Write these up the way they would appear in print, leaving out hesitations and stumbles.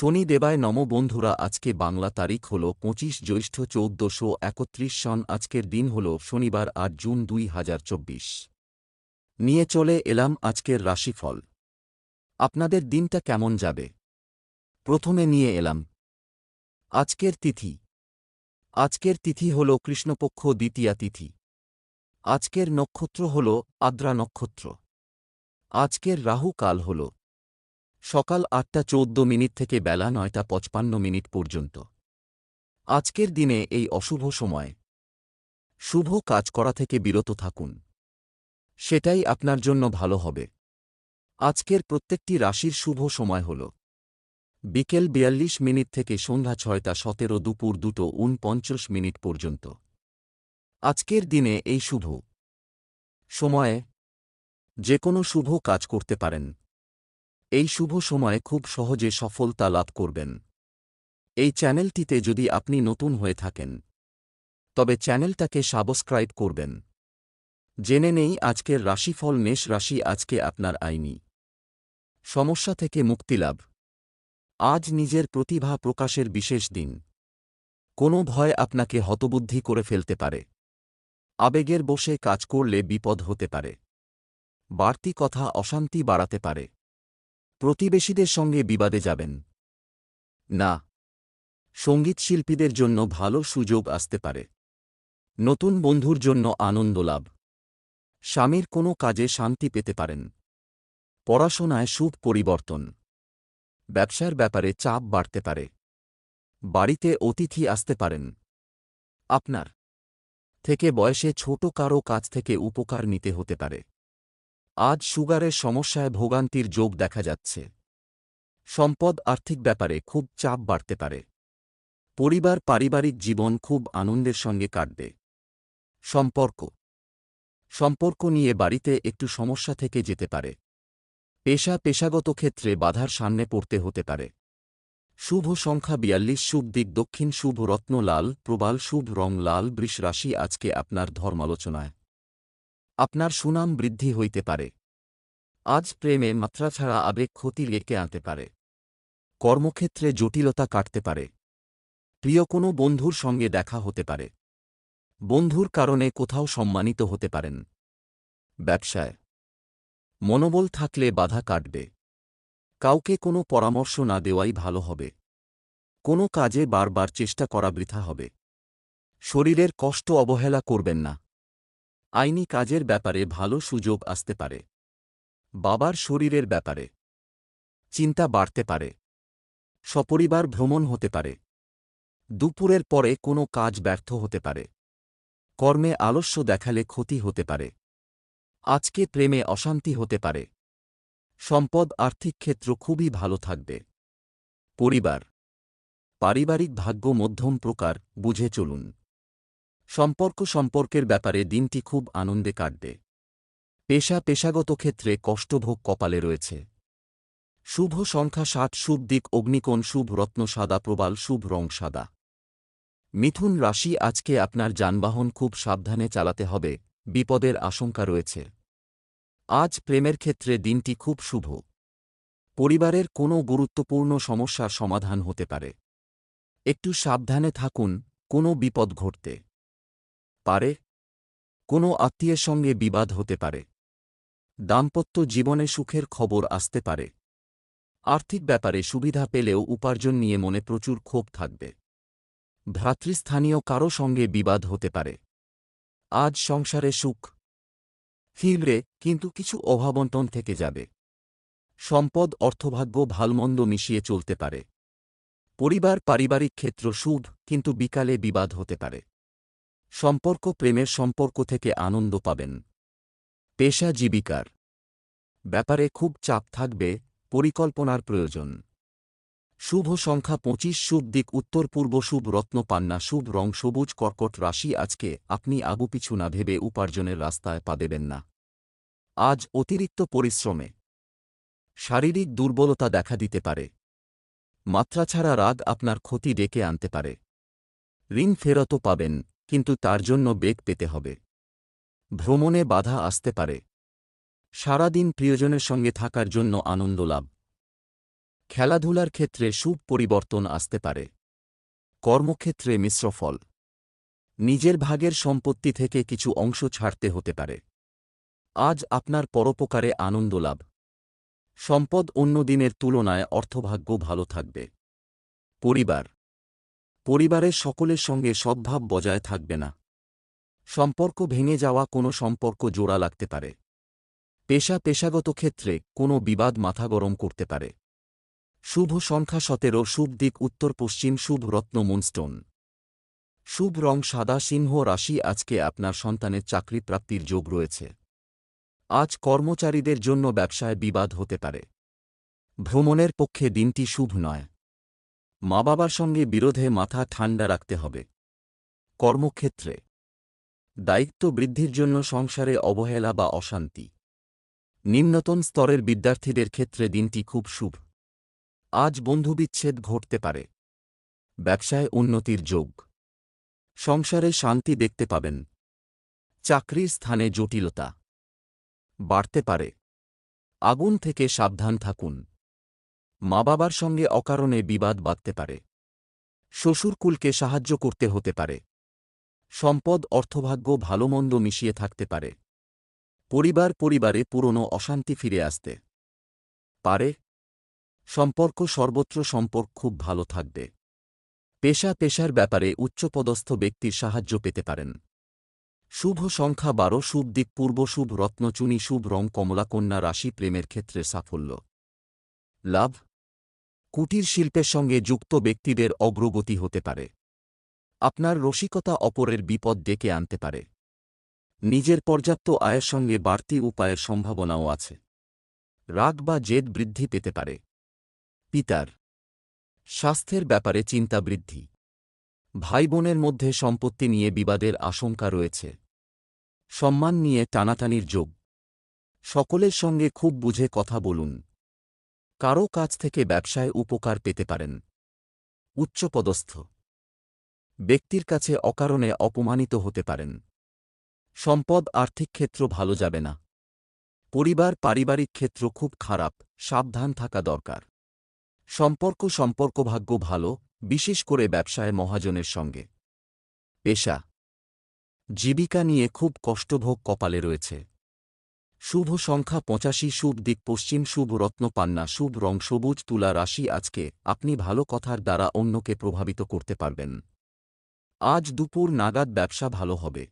শনি দেবায় নম বন্ধুরা, আজকে বাংলা তারিখ হল ২৫ জ্যৈষ্ঠ ১৪৩১ সন। আজকের দিন হল শনিবার ৮ জুন ২০২৪। নিয়ে চলে এলাম আজকের রাশিফল। আপনাদের দিনটা কেমন যাবে? প্রথমে নিয়ে এলাম আজকের তিথি। আজকের তিথি হল কৃষ্ণপক্ষ দ্বিতীয়া তিথি। আজকের নক্ষত্র হল আদ্রা নক্ষত্র। আজকের রাহু কাল হল সকাল ৮টা ১৪ থেকে বেলা ৯টা ৫৫ পর্যন্ত। আজকের দিনে এই অশুভ সময় শুভ কাজ করা থেকে বিরত থাকুন, সেটাই আপনার জন্য ভালো হবে। আজকের প্রত্যেকটি রাশির শুভ সময় হল বিকেল ৪২ থেকে সন্ধ্যা ৬টা ১৭ দুপুর ২টো ৪৯ পর্যন্ত। আজকের দিনে এই শুভ সময়ে যে কোনো শুভ কাজ করতে পারেন। এই শুভ সময়ে খুব সহজে সফলতা লাভ করবেন। এই চ্যানেলটিতে যদি আপনি নতুন হয়ে থাকেন তবে চ্যানেলটাকে সাবস্ক্রাইব করবেন। জেনে নেই আজকের রাশিফল। মেষ রাশি, আজকে আপনার আইনি সমস্যা থেকে মুক্তিলাভ। আজ নিজের প্রতিভা প্রকাশের বিশেষ দিন। কোনো ভয় আপনাকে হতবুদ্ধি করে ফেলতে পারে। আবেগের বশে কাজ করলে বিপদ হতে পারে। বাড়তি কথা অশান্তি বাড়াতে পারে। প্রতিবেশীদের সঙ্গে বিবাদে যাবেন না। সঙ্গীত শিল্পীদের জন্য ভালো সুযোগ আসতে পারে। নতুন বন্ধুর জন্য আনন্দ লাভ। স্বামীর কোনো কাজে শান্তি পেতে পারেন। পড়াশোনায় শুভ পরিবর্তন। ব্যবসার ব্যাপারে চাপ বাড়তে পারে। বাড়িতে অতিথি আসতে পারেন। আপনার থেকে বয়সে ছোট কারও কাছ থেকে উপকার নিতে হতে পারে। আজ সুগারের সমস্যায় ভোগান্তির যোগ দেখা যাচ্ছে। সম্পদ আর্থিক ব্যাপারে খুব চাপ বাড়তে পারে। পরিবার পারিবারিক জীবন খুব আনন্দের সঙ্গে কাটবে। সম্পর্ক নিয়ে বাড়িতে একটু সমস্যা থেকে যেতে পারে। পেশাগত ক্ষেত্রে বাধার সামনে পড়তে হতে পারে। শুভ সংখ্যা ৪২, শুভ দিক দক্ষিণ, শুভ রত্ন লাল প্রবাল, শুভ রং লাল। বৃষ রাশি, আজকে আপনার ধর্মালোচনায় আপনার সুনাম বৃদ্ধি হইতে পারে। আজ প্রেমে মাত্রা ছাড়া আবেগ ক্ষতি রেখে আনতে পারে। কর্মক্ষেত্রে জটিলতা কাটতে পারে। প্রিয় কোনো বন্ধুর সঙ্গে দেখা হতে পারে। বন্ধুর কারণে কোথাও সম্মানিত হতে পারেন। ব্যবসায় মনোবল থাকলে বাধা কাটবে। কাউকে কোনো পরামর্শ না দেওয়াই ভালো হবে। কোনো কাজে বারবার চেষ্টা করা বৃথা হবে। শরীরের কষ্ট অবহেলা করবেন না। আইনি কাজের ব্যাপারে ভালো সুযোগ আসতে পারে। বাবার শরীরের ব্যাপারে চিন্তা বাড়তে পারে। সপরিবার ভ্রমণ হতে পারে। দুপুরের পরে কোনো কাজ ব্যর্থ হতে পারে। কর্মে আলস্য দেখালে ক্ষতি হতে পারে। আজকে প্রেমে অশান্তি হতে পারে। সম্পদ আর্থিক ক্ষেত্র খুবই ভালো থাকবে। পারিবারিক ভাগ্য মধ্যম প্রকার, বুঝে চলুন। সম্পর্কের ব্যাপারে দিনটি খুব আনন্দে কাটবে। পেশাগত ক্ষেত্রে কষ্টভোগ কপালে রয়েছে। শুভ সংখ্যা ৭, শুভ দিক অগ্নিকোণ, শুভ রত্ন সাদা প্রবাল, শুভ রং সাদা। মিথুন রাশি, আজকে আপনার যানবাহন খুব সাবধানে চালাতে হবে। বিপদের আশঙ্কা রয়েছে। আজ প্রেমের ক্ষেত্রে দিনটি খুব শুভ। পরিবারের কোনো গুরুত্বপূর্ণ সমস্যার সমাধান হতে পারে। একটু সাবধানে থাকুন, কোনো বিপদ ঘটতে পারে। কোনো আত্মীয়ের সঙ্গে বিবাদ হতে পারে। দাম্পত্য জীবনে সুখের খবর আসতে পারে। আর্থিক ব্যাপারে সুবিধা পেলেও উপার্জন নিয়ে মনে প্রচুর ক্ষোভ থাকবে। ভ্রাতৃস্থানীয় কারও সঙ্গে বিবাদ হতে পারে। আজ সংসারে সুখ ফিরবে, কিন্তু কিছু অভাবন্টন থেকে যাবে। সম্পদ অর্থভাগ্য ভালমন্দ মিশিয়ে চলতে পারে। পারিবারিক ক্ষেত্র শুভ, কিন্তু বিকালে বিবাদ হতে পারে। প্রেমের সম্পর্ক থেকে আনন্দ পাবেন। পেশা জীবিকার ব্যাপারে খুব চাপ থাকবে, পরিকল্পনার প্রয়োজন। শুভ সংখ্যা ২৫, শুভ দিক উত্তর পূর্ব, শুভ রত্ন পান্না, শুভ রং সবুজ। কর্কট রাশি, আজকে আপনি আগুপিছু না ভেবে উপার্জনের রাস্তায় পা দেবেন না। আজ অতিরিক্ত পরিশ্রমে শারীরিক দুর্বলতা দেখা দিতে পারে। মাত্রাছাড়া রাগ আপনার ক্ষতি ডেকে আনতে পারে। ঋণ ফেরতও পাবেন, কিন্তু তার জন্য বেগ পেতে হবে। ভ্রমণে বাধা আসতে পারে। সারাদিন প্রিয়জনের সঙ্গে থাকার জন্য আনন্দ লাভ। খেলাধুলার ক্ষেত্রে শুভ পরিবর্তন আসতে পারে। কর্মক্ষেত্রে মিশ্র ফল। নিজের ভাগের সম্পত্তি থেকে কিছু অংশ ছাড়তে হতে পারে। আজ আপনার পরোপকারে আনন্দ লাভ। সম্পদ অন্য দিনের তুলনায় অর্থভাগ্য ভালো থাকবে। পরিবার। পরিবারের সকলের সঙ্গে সদ্ভাব বজায় থাকবে না। সম্পর্ক ভেঙে যাওয়া কোনো সম্পর্ক জোড়া লাগতে পারে। পেশাগত ক্ষেত্রে কোনো বিবাদ মাথা গরম করতে পারে। শুভ সংখ্যা 17, শুভ দিক উত্তর পশ্চিম, শুভ রত্ন মুনস্টোন। শুভ রং সাদা। সিংহ রাশি, আজকে আপনার সন্তানের চাকরি প্রাপ্তির যোগ রয়েছে। আজ কর্মচারীদের জন্য ব্যবসায় বিবাদ হতে পারে। ভ্রমণের পক্ষে দিনটি শুভ নয়। মা বাবার সঙ্গে বিরোধে মাথা ঠান্ডা রাখতে হবে। কর্মক্ষেত্রে দায়িত্ব বৃদ্ধির জন্য সংসারে অবহেলা বা অশান্তি। নিম্নতন স্তরের বিদ্যার্থীদের ক্ষেত্রে দিনটি খুব শুভ। আজ বন্ধুবিচ্ছেদ ঘটতে পারে। ব্যবসায় উন্নতির যোগ। সংসারে শান্তি দেখতে পাবেন। চাকরির স্থানে জটিলতা বাড়তে পারে। আগুন থেকে সাবধান থাকুন। মা বাবার সঙ্গে অকারণে বিবাদ বাধতে পারে। শ্বশুরকুলকে সাহায্য করতে হতে পারে। সম্পদ অর্থভাগ্য ভালোমন্দ মিশিয়ে থাকতে পারে। পরিবারে পুরনো অশান্তি ফিরে আসতে পারে। সর্বত্র সম্পর্ক খুব ভালো থাকবে। পেশার ব্যাপারে উচ্চপদস্থ ব্যক্তির সাহায্য পেতে পারেন। শুভ সংখ্যা 12, শুভ দিক পূর্ব, শুভ রত্নচুনি, শুভ রং কমলা। কন্যা রাশি, প্রেমের ক্ষেত্রে সাফল্য লাভ। কুটির শিল্পের সঙ্গে যুক্ত ব্যক্তিদের অগ্রগতি হতে পারে। আপনার রসিকতা অপরের বিপদ ডেকে আনতে পারে। নিজের পর্যাপ্ত আয়ের সঙ্গে বাড়তি উপায়ের সম্ভাবনাও আছে। রাগ বা জেদ বৃদ্ধি পেতে পারে। পিতার স্বাস্থ্যের ব্যাপারে চিন্তা বৃদ্ধি। ভাই বোনের মধ্যে সম্পত্তি নিয়ে বিবাদের আশঙ্কা রয়েছে। সম্মান নিয়ে টানাটানির যোগ। সকলের সঙ্গে খুব বুঝে কথা বলুন। কারও কাছ থেকে ব্যবসায় উপকার পেতে পারেন। উচ্চপদস্থ ব্যক্তির কাছে অকারণে অপমানিত হতে পারেন। সম্পদ আর্থিক ক্ষেত্র ভালো যাবে না। পারিবারিক ক্ষেত্র খুব খারাপ, সাবধান থাকা দরকার। সম্পর্কভাগ্য ভালো, বিশেষ করে ব্যবসায় মহাজনের সঙ্গে। পেশা জীবিকা নিয়ে খুব কষ্টভোগ কপালে রয়েছে। শুভ সংখ্যা 85, শুভ দিক পশ্চিম, শুভ রত্ন পান্না, শুভ রং সবুজ। তুলা রাশি, আজকে আপনি ভালো কথার দ্বারা অন্যকে প্রভাবিত করতে পারবেন। আজ দুপুর নাগাদ ব্যবসা ভালো হবে।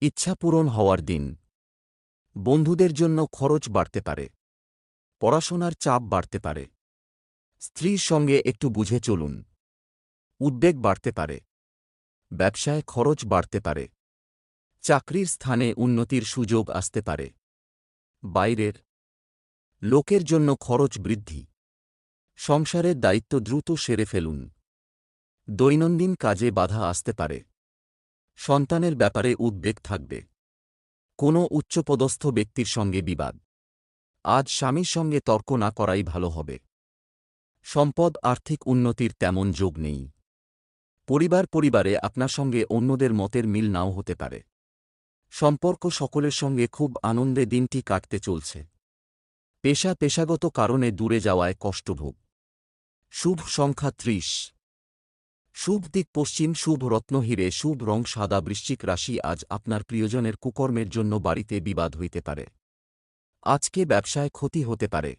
ইচ্ছা পূরণ হওয়ার দিন। বন্ধুদের জন্য খরচ বাড়তে পারে। পড়াশোনার চাপ বাড়তে পারে। স্ত্রীর সঙ্গে একটু বুঝে চলুন। উদ্বেগ বাড়তে পারে। ব্যবসায় খরচ বাড়তে পারে। চাকরির স্থানে উন্নতির সুযোগ আসতে পারে। বাইরের লোকের জন্য খরচ বৃদ্ধি। সংসারের দায়িত্ব দ্রুত সেরে ফেলুন। দৈনন্দিন কাজে বাধা আসতে পারে। সন্তানের ব্যাপারে উদ্বেগ থাকবে। কোনো উচ্চপদস্থ ব্যক্তির সঙ্গে বিবাদ। আজ স্বামীর সঙ্গে তর্ক না করাই ভালো হবে। সম্পদ আর্থিক উন্নতির তেমন যোগ নেই। পরিবারে আপনার সঙ্গে অন্যদের মতের মিল নাও হতে পারে। সম্পর্ক সকলের সঙ্গে খুব আনন্দে দিনটি কাটতে চলছে। পেশাগত কারণে দূরে যাওয়ায় কষ্টভোগ। শুভ সংখ্যা 30, শুভ দিক পশ্চিম, শুভ রত্ন হিরে, শুভ রং সাদা। বৃশ্চিক রাশি, আজ আপনার প্রিয়জনের কুকর্মের জন্য বাড়িতে বিবাদ হইতে পারে। আজকে ব্যবসায় ক্ষতি হতে পারে।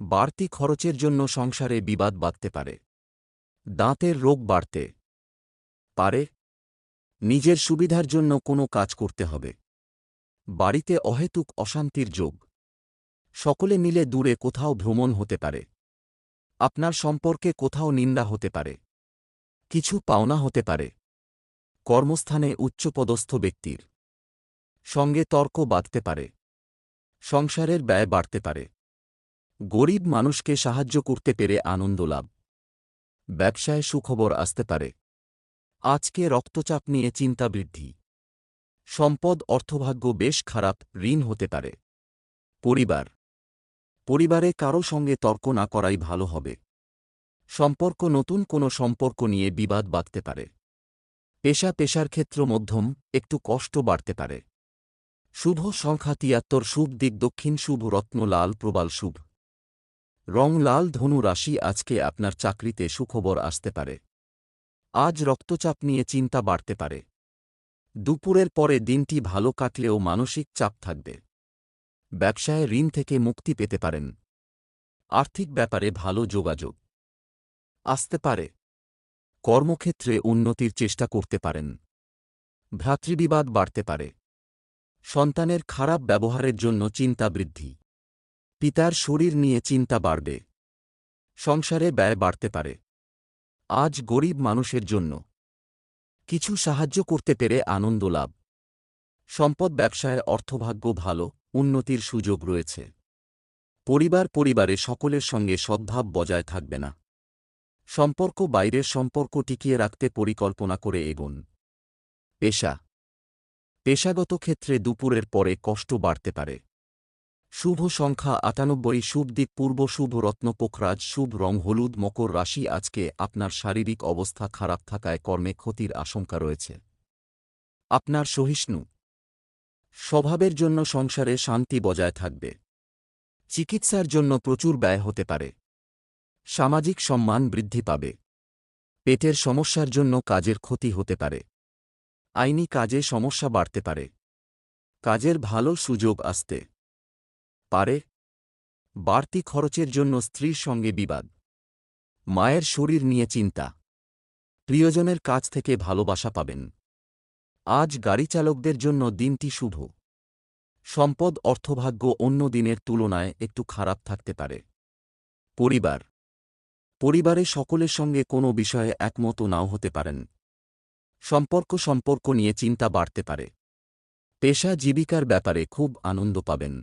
বাড়তি খরচের জন্য সংসারে বিবাদ বাধতে পারে। দাঁতের রোগ বাড়তে পারে। নিজের সুবিধার জন্য কোনো কাজ করতে হবে। বাড়িতে অহেতুক অশান্তির যোগ। সকলে মিলে দূরে কোথাও ভ্রমণ হতে পারে। আপনার সম্পর্কে কোথাও নিন্দা হতে পারে। কিছু পাওনা হতে পারে। কর্মস্থানে উচ্চপদস্থ ব্যক্তির সঙ্গে তর্ক বাধতে পারে। সংসারের ব্যয় বাড়তে পারে। গরিব মানুষকে সাহায্য করতে পেরে আনন্দ লাভ। ব্যবসায় সুখবর আসতে পারে। আজকে রক্তচাপ নিয়ে চিন্তা বৃদ্ধি। সম্পদ অর্থভাগ্য বেশ খারাপ, ঋণ হতে পারে। পরিবারে কারো সঙ্গে তর্ক না করাই ভালো হবে। নতুন কোনো সম্পর্ক নিয়ে বিবাদ বাধতে পারে। পেশার ক্ষেত্র মধ্যম, একটু কষ্ট বাড়তে পারে। শুভ সংখ্যা 73, শুভ দিক দক্ষিণ, শুভ রত্ন লাল প্রবাল। শুভ রং লাল। ধনু রাশি, আজকে আপনার চাকরিতে সুখবর আসতে পারে। আজ রক্তচাপ নিয়ে চিন্তা বাড়তে পারে। দুপুরের পরে দিনটি ভালো কাটলেও মানসিক চাপ থাকবে। ব্যবসায় ঋণ থেকে মুক্তি পেতে পারেন। আর্থিক ব্যাপারে ভালো যোগাযোগ আসতে পারে। কর্মক্ষেত্রে উন্নতির চেষ্টা করতে পারেন। ভ্রাতৃবিবাদ বাড়তে পারে। সন্তানের খারাপ ব্যবহারের জন্য চিন্তা বৃদ্ধি। পিতার শরীর নিয়ে চিন্তা বাড়বে। সংসারে ব্যয় বাড়তে পারে। আজ গরিব মানুষের জন্য কিছু সাহায্য করতে পেরে আনন্দ লাভ। সম্পদ ব্যবসায় অর্থভাগ্য ভালো, উন্নতির সুযোগ রয়েছে। পরিবারে সকলের সঙ্গে সদ্ভাব বজায় থাকবে না। সম্পর্ক বাইরের সম্পর্ক টিকিয়ে রাখতে পরিকল্পনা করে এগোন। পেশাগত ক্ষেত্রে দুপুরের পরে কষ্ট বাড়তে পারে। শুভ সংখ্যা ৯৮, শুভ দিক পূর্ব, শুভ রত্ন পোখরাজ, শুভ রং হলুদ। মকর রাশি, আজকে আপনার শারীরিক অবস্থা খারাপ থাকায় কর্মে ক্ষতির আশঙ্কা রয়েছে। আপনার সহিষ্ণু স্বভাবের জন্য সংসারে শান্তি বজায় থাকবে। চিকিৎসার জন্য প্রচুর ব্যয় হতে পারে। সামাজিক সম্মান বৃদ্ধি পাবে। পেটের সমস্যার জন্য কাজের ক্ষতি হতে পারে। আইনি কাজে সমস্যা বাড়তে পারে। কাজের ভালো সুযোগ আসতে পারে। বাড়তি খরচের জন্য স্ত্রীর সঙ্গে বিবাদ। মায়ের শরীর নিয়ে চিন্তা। প্রিয়জনের কাছ থেকে ভালোবাসা পাবেন। আজ গাড়ি চালকদের জন্য দিনটি শুভ। সম্পদ অর্থভাগ্য অন্য দিনের তুলনায় একটু খারাপ থাকতে পারে। পরিবারে সকলের সঙ্গে কোনো বিষয়ে একমত নাও হতে পারেন। সম্পর্ক নিয়ে চিন্তা বাড়তে পারে। পেশা জীবিকার ব্যাপারে খুব আনন্দ পাবেন।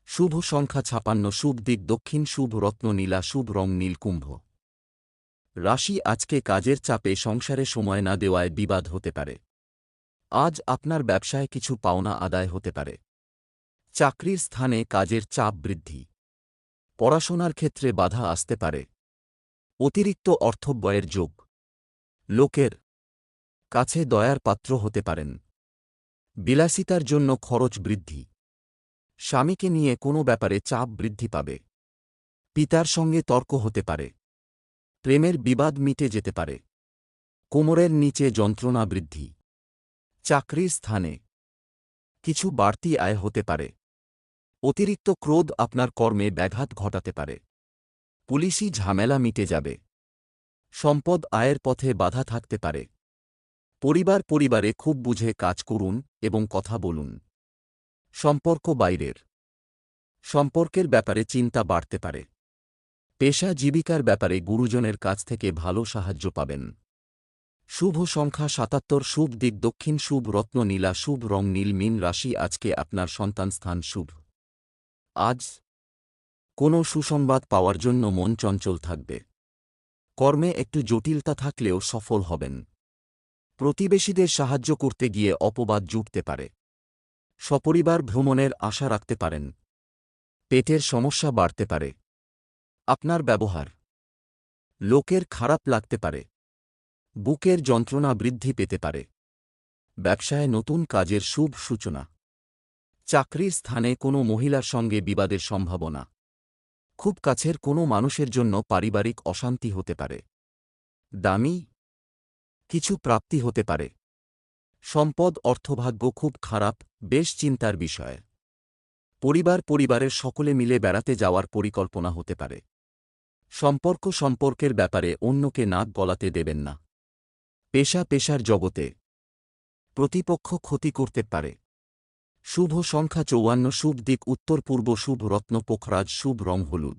শুভ সংখ্যা ৫৬, শুভ দিক দক্ষিণ, শুভ রত্ন নীলা, শুভ রং নীলকুম্ভ। রাশি, আজকে কাজের চাপে সংসারে সময় না দেওয়ায় বিবাদ হতে পারে। আজ আপনার ব্যবসায় কিছু পাওনা আদায় হতে পারে। চাকরির স্থানে কাজের চাপ বৃদ্ধি। পড়াশোনার ক্ষেত্রে বাধা আসতে পারে। অতিরিক্ত অর্থব্যয়ের যোগ। লোকের কাছে দয়ার পাত্র হতে পারেন। বিলাসিতার জন্য খরচ বৃদ্ধি। স্বামীকে নিয়ে কোনো ব্যাপারে চাপ বৃদ্ধি পাবে। পিতার সঙ্গে তর্ক হতে পারে। প্রেমের বিবাদ মিটে যেতে পারে। কোমরের নিচে যন্ত্রণা বৃদ্ধি। চাকরির স্থানে কিছু বাড়তি আয় হতে পারে। অতিরিক্ত ক্রোধ আপনার কর্মে ব্যাঘাত ঘটাতে পারে। পুলিশি ঝামেলা মিটে যাবে। সম্পদ আয়ের পথে বাধা থাকতে পারে। পরিবারে খুব বুঝে কাজ করুন এবং কথা বলুন। সম্পর্ক বাইরের সম্পর্কের ব্যাপারে চিন্তা বাড়তে পারে। পেশা জীবিকার ব্যাপারে গুরুজনের কাছ থেকে ভালো সাহায্য পাবেন। শুভ সংখ্যা ৭৭, শুভ দিক দক্ষিণ, শুভ রত্ন নীলা, শুভ রং নীল। মীন রাশি, আজকে আপনার সন্তান স্থান শুভ। আজ কোনো সুসংবাদ পাওয়ার জন্য মন চঞ্চল থাকবে। কর্মে একটু জটিলতা থাকলেও সফল হবেন। প্রতিবেশীদের সাহায্য করতে গিয়ে অপবাদ জুটতে পারে। সপরিবার ভ্রমণের আশা রাখতে পারেন। পেটের সমস্যা বাড়তে পারে। আপনার ব্যবহার লোকের খারাপ লাগতে পারে। বুকের যন্ত্রণা বৃদ্ধি পেতে পারে। ব্যবসায় নতুন কাজের শুভ সূচনা। চাকরির স্থানে কোনো মহিলার সঙ্গে বিবাদের সম্ভাবনা। খুব কাছের কোনো মানুষের জন্য পারিবারিক অশান্তি হতে পারে। দামি কিছু প্রাপ্তি হতে পারে। সম্পদ অর্থভাগ্য খুব খারাপ, বেশ চিন্তার বিষয়। পরিবারের সকলে মিলে বেড়াতে যাওয়ার পরিকল্পনা হতে পারে। সম্পর্কের ব্যাপারে অন্যকে নাক গলাতে দেবেন না। পেশার জগতে প্রতিপক্ষ ক্ষতি করতে পারে। শুভ সংখ্যা ৫৪, শুভ দিক উত্তর পূর্ব, শুভ রত্ন পোখরাজ, শুভ রং হলুদ।